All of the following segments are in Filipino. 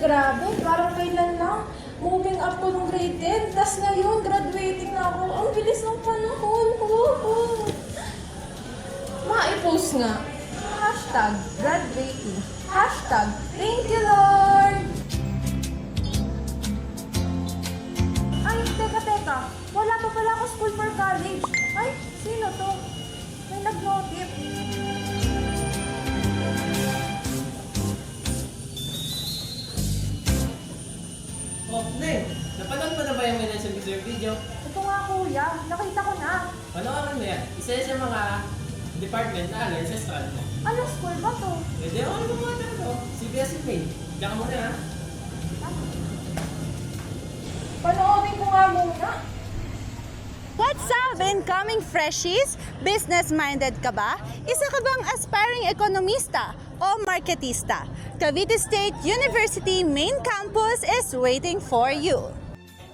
Grabe, parang kailan lang. Moving up to ng grade 10, tas ngayon, graduating na ako. Ang bilis ng panahon. Ma-post nga. Hashtag graduating. Hashtag thank you, Lord. Ay, teka. Wala pa pala ako school for college. Ay, sino to? May nag-notif. Oh, Nen! Napanood mo na ba yung Financial Reserve video? Ito nga kuya, nakita ko na. Panoorin mo yan. Isa yan sa mga department na alert sa strand mo. Ano school ba to? Pwede ako ano mga to. CBS Main. Diyan ka muna ha. Panoorin ko nga muna. What's up, incoming freshies? Business-minded ka ba? Isa ka bang aspiring ekonomista o marketista? Cavite State University main campus is waiting for you.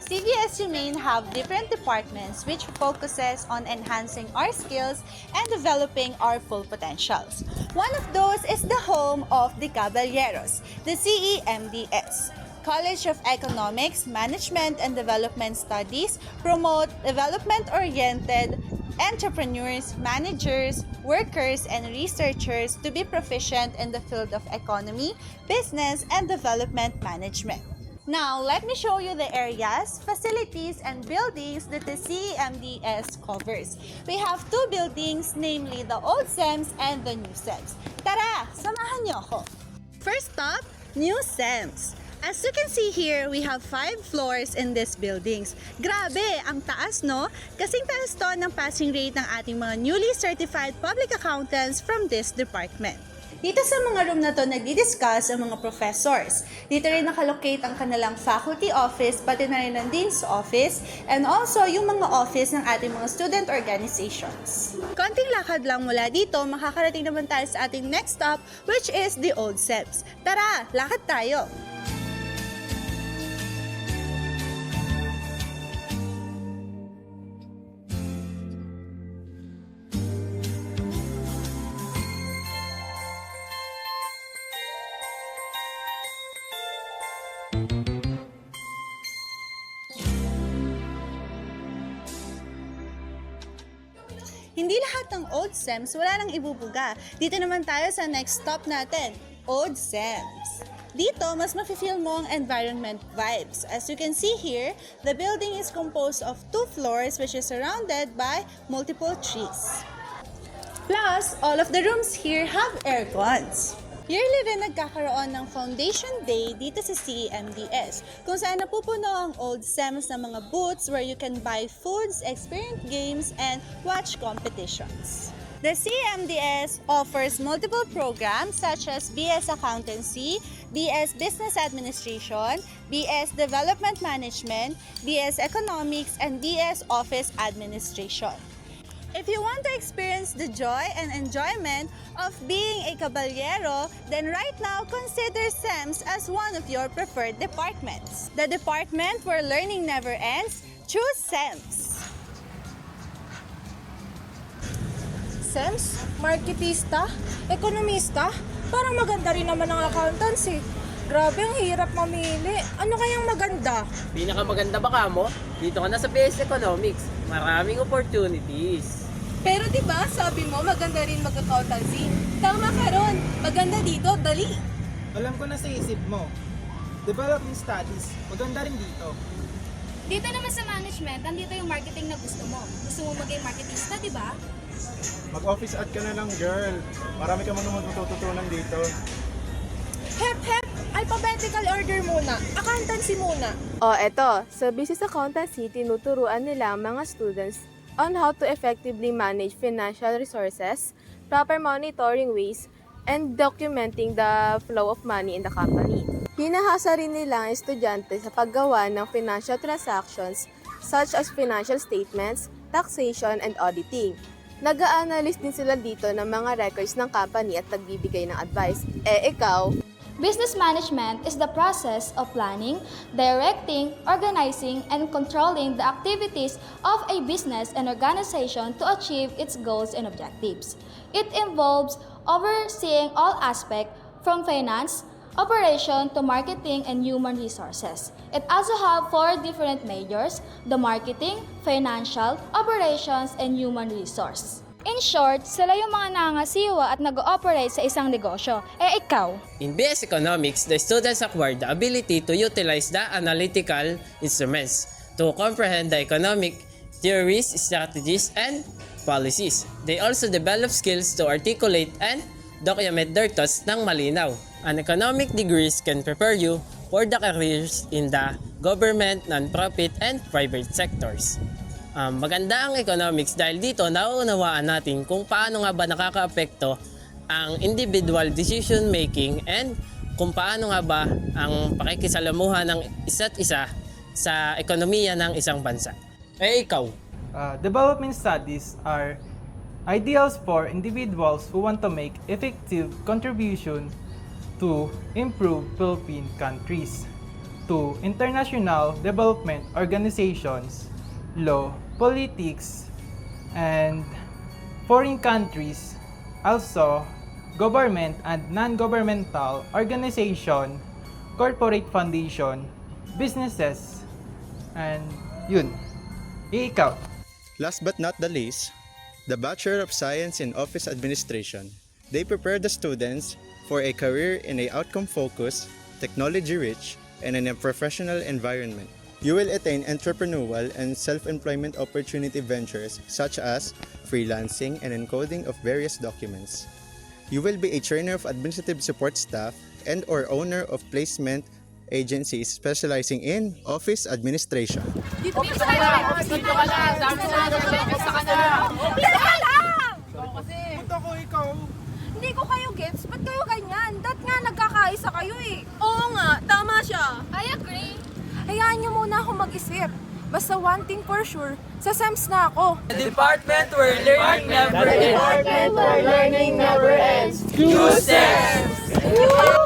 CBSU Main have different departments which focuses on enhancing our skills and developing our full potentials. One of those is the home of the Caballeros, the CEMDS. College of Economics, Management and Development Studies promote development-oriented entrepreneurs, managers, workers, and researchers to be proficient in the field of economy, business, and development management. Now, let me show you the areas, facilities, and buildings that the CEMDS covers. We have two buildings, namely the Old SEMS and the New SEMS. Tara, samahan niyo ako. First stop, New SEMS. As you can see here, we have 5 floors in these buildings. Grabe, ang taas no? Kasing taas to ng passing rate ng ating mga newly certified public accountants from this department. Dito sa mga room na to, nagdi-discuss ang mga professors. Dito rin nakalocate ang kanilang faculty office, pati na rin ang dean's office, and also yung mga office ng ating mga student organizations. Konting lakad lang mula dito, makakarating naman tayo sa ating next stop, which is the Old SEMS. Tara, lakad tayo! Hindi lahat ng Old SEMS wala nang ibubuga. Dito naman tayo sa next stop natin, Old SEMS. Dito, mas mafe-feel mo ang environment vibes. As you can see here, the building is composed of 2 floors which is surrounded by multiple trees. Plus, all of the rooms here have aircons. Yearly rin nagkakaroon ng Foundation Day dito sa CEMDS, kung saan napupuno ang Old SEMS ng mga booths where you can buy foods, experience games, and watch competitions. The CEMDS offers multiple programs such as BS Accountancy, BS Business Administration, BS Development Management, BS Economics, and BS Office Administration. If you want to experience the joy and enjoyment of being a caballero, then right now consider SEMS as one of your preferred departments. The department where learning never ends, choose SEMS. SEMS? Marketista? Ekonomista? Parang maganda rin naman ang accountancy. Grabe, ang hirap mamili. Ano kayang maganda? Pinakamaganda ba ka mo? Dito ka na sa BS Economics. Maraming opportunities. Pero di ba sabi mo maganda rin mag-accountancy? Tama ka ron. Maganda dito, dali. Alam ko na sa isip mo. Development studies, maganda rin dito. Dito naman sa management, nandito yung marketing na gusto mo. Gusto mo maging marketista, di ba? Mag-office ad ka na lang, girl. Marami ka man naman matututunan dito. Hep, alphabetical order muna. Accountancy muna. Eto. Sa business accountancy, tinuturuan nila ang mga students on how to effectively manage financial resources, proper monitoring ways, and documenting the flow of money in the company. Hinahasa rin nila ang estudyante sa paggawa ng financial transactions such as financial statements, taxation, and auditing. Nag-a-analyze din sila dito ng mga records ng company at nagbibigay ng advice. Ikaw? Business management is the process of planning, directing, organizing, and controlling the activities of a business and organization to achieve its goals and objectives. It involves overseeing all aspects from finance, operation to marketing and human resources. It also have 4 different majors: the marketing, financial, operations, and human resource. In short, sila yung mga nangangasiwa at nag-ooperate sa isang negosyo. Ikaw? In BS Economics, the students acquire the ability to utilize the analytical instruments to comprehend the economic theories, strategies, and policies. They also develop skills to articulate and document their thoughts ng malinaw. An economic degrees can prepare you for the careers in the government, non-profit, and private sectors. Maganda ang economics dahil dito nauunawaan natin kung paano nga ba nakakaapekto ang individual decision making and kung paano nga ba ang pakikisalamuhan ng isa't isa sa ekonomiya ng isang bansa. Ikaw? Development studies are ideals for individuals who want to make effective contribution to improve Philippine countries, to international development organizations, law, politics, and foreign countries, also government and non-governmental organization, corporate foundation, businesses, and yun. Ikaw. Last but not the least, the Bachelor of Science in Office Administration. They prepare the students for a career in a outcome-focused, technology-rich, and in a professional environment. You will attain entrepreneurial and self-employment opportunity ventures such as freelancing and encoding of various documents. You will be a trainer of administrative support staff and or owner of placement agencies specializing in office administration. Punta ko ikaw. Hindi ko kayo gets. Ba't kayo ganyan? Dat nga nagkakaisa kayo eh. Oo nga, tama siya. I agree. Hayaan niyo muna ako mag-isip. Basta one thing for sure, sa SEMS na ako. Department where learning never ends. Department where learning never ends. Choose SEMS!